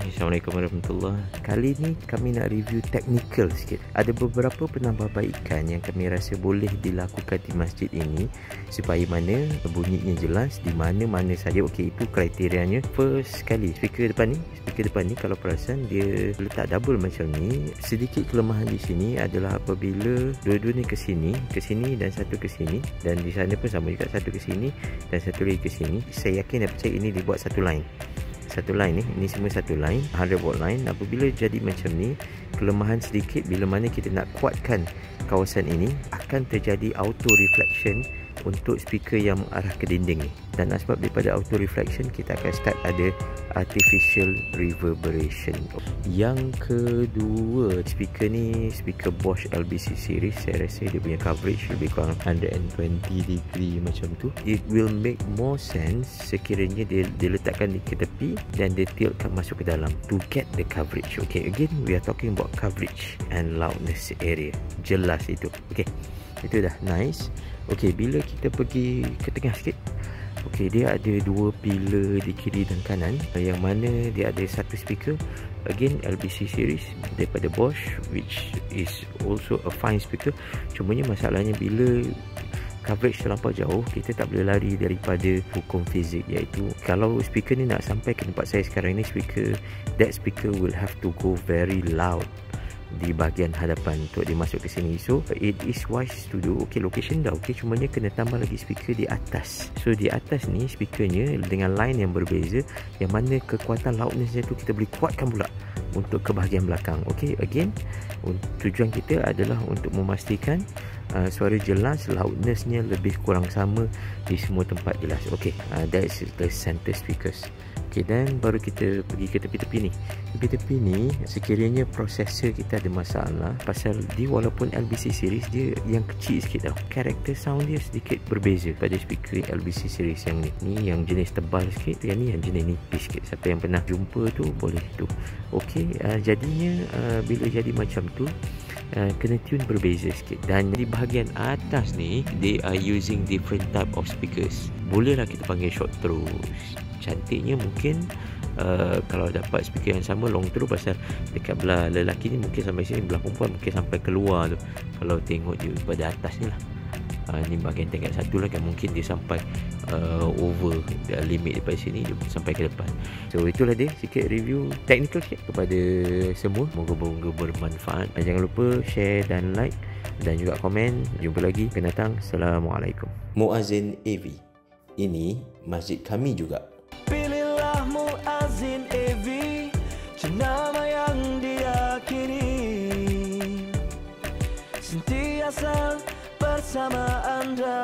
Assalamualaikum warahmatullahi. Kali ni kami nak review technical sikit. Ada beberapa penambahbaikan yang kami rasa boleh dilakukan di masjid ini supaya mana bunyinya jelas di mana-mana saja. Okey, itu kriterianya. First sekali, speaker depan ni kalau perasan dia letak double macam ni. Sedikit kelemahan di sini adalah apabila dua-dua ni ke sini dan satu ke sini, dan di sana pun sama juga, satu ke sini dan satu lagi ke sini. Saya yakin dan percaya ini dibuat satu line ni, ini semua satu line, 100 watt line. Apabila jadi macam ni, kelemahan sedikit bila mana kita nak kuatkan kawasan ini, akan terjadi auto reflection untuk speaker yang mengarah ke dinding ni. Dan sebab daripada auto reflection, kita akan start ada artificial reverberation. Yang kedua, speaker ni speaker Bosch LBC series. Saya rasa dia punya coverage lebih kurang 120 degree macam tu. It will make more sense sekiranya dia letakkan ke tepi dan dia tiltkan masuk ke dalam to get the coverage. Okay, again we are talking about coverage and loudness area. Jelas itu. Okay, itu dah nice. Okay, bila kita pergi ke tengah sikit, okay, dia ada dua pillar di kiri dan kanan, yang mana dia ada satu speaker, again LBC series daripada Bosch, which is also a fine speaker. Cumanya masalahnya bila coverage terlampau jauh, kita tak boleh lari daripada hukum fizik, iaitu kalau speaker ni nak sampai ke tempat saya sekarang ni, that speaker will have to go very loud di bahagian hadapan untuk dia masuk ke sini. So it is wise to do. Okay, location dah okay, cumanya kena tambah lagi speaker di atas. So di atas ni speakernya dengan line yang berbeza, yang mana kekuatan loudnessnya tu kita boleh kuatkan pula untuk ke bahagian belakang. Okay, again tujuan kita adalah untuk memastikan suara jelas, loudnessnya lebih kurang sama di semua tempat jelas. Okay, that is the center speakers. Okay, dan baru kita pergi ke tepi-tepi ni. Tepi-tepi ni sekiranya prosesor kita ada masalah, pasal dia walaupun LBC series, dia yang kecil sikit tau. Karakter sound dia sedikit berbeza pada speaker LBC series yang ni. Ni yang jenis tebal sikit, yang ni yang jenis nipis sikit. Siapa yang pernah jumpa tu boleh tu. Okay, jadinya bila jadi macam tu, kena tune berbeza sikit. Dan di bahagian atas ni, they are using different type of speakers. Bolehlah kita panggil short throw. Cantiknya mungkin kalau dapat speaker yang sama long throw, pasal dekat belah lelaki ni mungkin sampai sini, belah perempuan mungkin sampai keluar tu. Kalau tengok dia pada atas ni lah, ni bahagian tingkat satu lah kan, mungkin dia sampai over limit daripada sini, dia sampai ke depan. So itulah dia sikit review technical sikit kepada semua. Moga-moga bermanfaat. Jangan lupa share dan like dan juga komen. Jumpa lagi akan datang. Assalamualaikum. Muazzin AV, ini masjid kami juga. Pilihlah Muazzin AV, jenama yang diyakini, sentiasa bersama Anda.